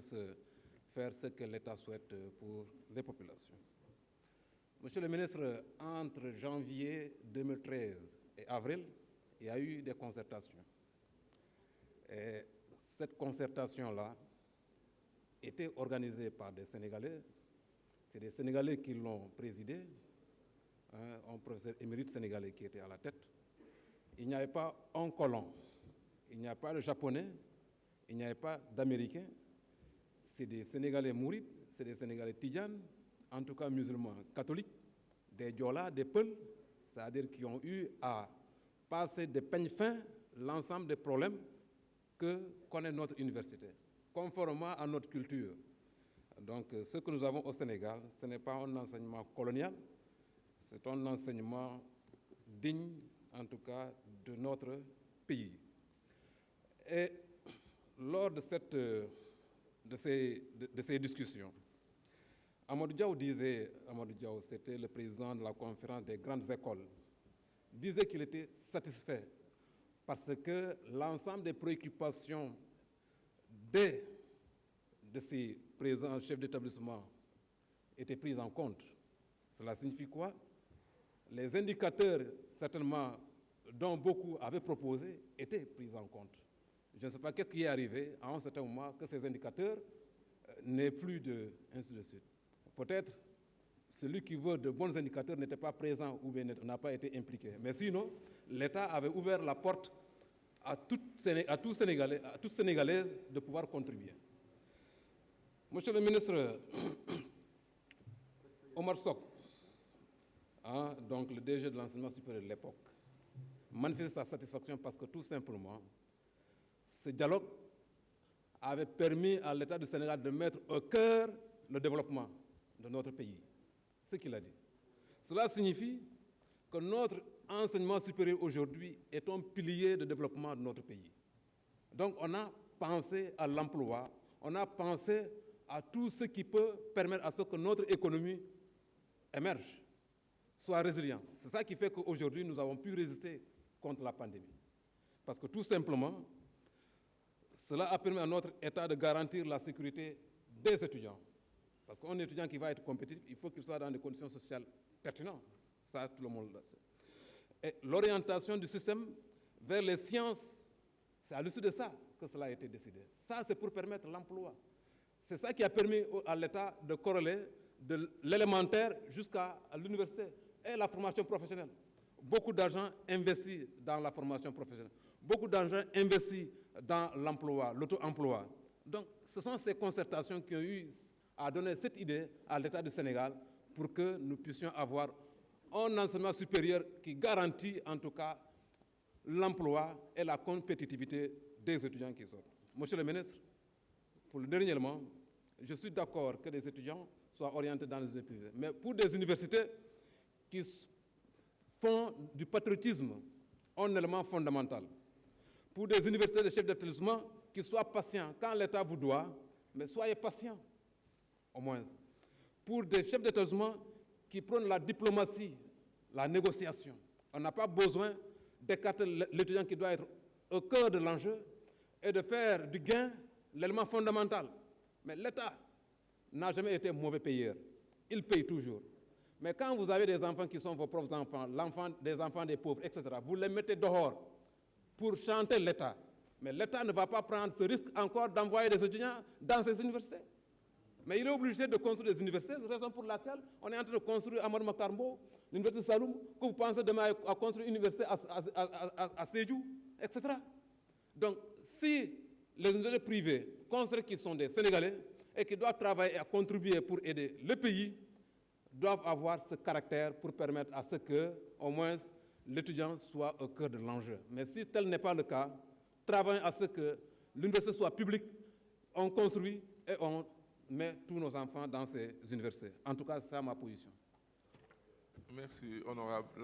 faire ce que l'État souhaite pour les populations. Monsieur le ministre, entre janvier 2013 et avril, il y a eu des concertations. Et cette concertation-là était organisée par des Sénégalais. C'est des Sénégalais qui l'ont présidée, un professeur émérite sénégalais qui était à la tête. Il n'y avait pas un colon, il n'y a pas de Japonais, il n'y avait pas d'Américains. C'est des Sénégalais mourides, c'est des Sénégalais tidjanes, en tout cas musulmans catholiques, des Diola, des Peuls, c'est-à-dire qui ont eu à passer de peigne fin l'ensemble des problèmes que connaît notre université, conformément à notre culture. Donc, ce que nous avons au Sénégal, ce n'est pas un enseignement colonial, c'est un enseignement digne, en tout cas, de notre pays. Et lors de ces discussions, Amadou Diaw, c'était le président de la conférence des grandes écoles, disait qu'il était satisfait parce que l'ensemble des préoccupations de ces présents chefs d'établissement étaient prises en compte. Cela signifie quoi? Les indicateurs, certainement, dont beaucoup avaient proposé, étaient pris en compte. Je ne sais pas qu'est-ce qui est arrivé à un certain moment que ces indicateurs n'aient plus de... ainsi de suite. Peut-être celui qui veut de bons indicateurs n'était pas présent ou bien n'a pas été impliqué. Mais sinon, l'État avait ouvert la porte à tous Sénégalais de pouvoir contribuer. Monsieur le ministre Omar Sok, donc le DG de l'enseignement supérieur de l'époque, manifeste sa satisfaction parce que tout simplement, ce dialogue avait permis à l'État du Sénégal de mettre au cœur le développement de notre pays. Ce qu'il a dit. Cela signifie que notre enseignement supérieur aujourd'hui est un pilier de développement de notre pays. Donc on a pensé à l'emploi, on a pensé à tout ce qui peut permettre à ce que notre économie émerge, soit résilient. C'est ça qui fait qu'aujourd'hui nous avons pu résister contre la pandémie. Parce que tout simplement, cela a permis à notre État de garantir la sécurité des étudiants. Parce qu'un étudiant qui va être compétitif, il faut qu'il soit dans des conditions sociales pertinentes. Ça, tout le monde le sait. Et l'orientation du système vers les sciences, c'est à l'issue de ça que cela a été décidé. Ça, c'est pour permettre l'emploi. C'est ça qui a permis à l'État de corréler de l'élémentaire jusqu'à l'université et la formation professionnelle. Beaucoup d'argent investi dans la formation professionnelle. Beaucoup d'argent investi dans l'emploi, l'auto-emploi. Donc, ce sont ces concertations qui ont eu à donner cette idée à l'État du Sénégal pour que nous puissions avoir un enseignement supérieur qui garantit en tout cas l'emploi et la compétitivité des étudiants qui sortent. Monsieur le ministre, pour le dernier élément, je suis d'accord que les étudiants soient orientés dans les universités privées. Mais pour des universités qui font du patriotisme un élément fondamental, pour des universités de chefs d'établissement qui soient patients, quand l'État vous doit, mais soyez patients, au moins. Pour des chefs d'établissement qui prennent la diplomatie, la négociation, on n'a pas besoin d'écarter l'étudiant qui doit être au cœur de l'enjeu et de faire du gain l'élément fondamental. Mais l'État n'a jamais été mauvais payeur. Il paye toujours. Mais quand vous avez des enfants qui sont vos propres enfants, des enfants des pauvres, etc., vous les mettez dehors pour chanter l'État. Mais l'État ne va pas prendre ce risque encore d'envoyer des étudiants dans ces universités. Mais il est obligé de construire des universités, c'est la raison pour laquelle on est en train de construire Amadou Mahtar Mbow, l'université de Saloum, que vous pensez demain à construire une université à Sédhiou, etc. Donc, si les universités privées construisent qui sont des Sénégalais et qui doivent travailler et contribuer pour aider le pays, doivent avoir ce caractère pour permettre à ce que, au moins, l'étudiant soit au cœur de l'enjeu. Mais si tel n'est pas le cas, travaillons à ce que l'université soit publique, on construit et on met tous nos enfants dans ces universités. En tout cas, c'est ça ma position. Merci, honorable.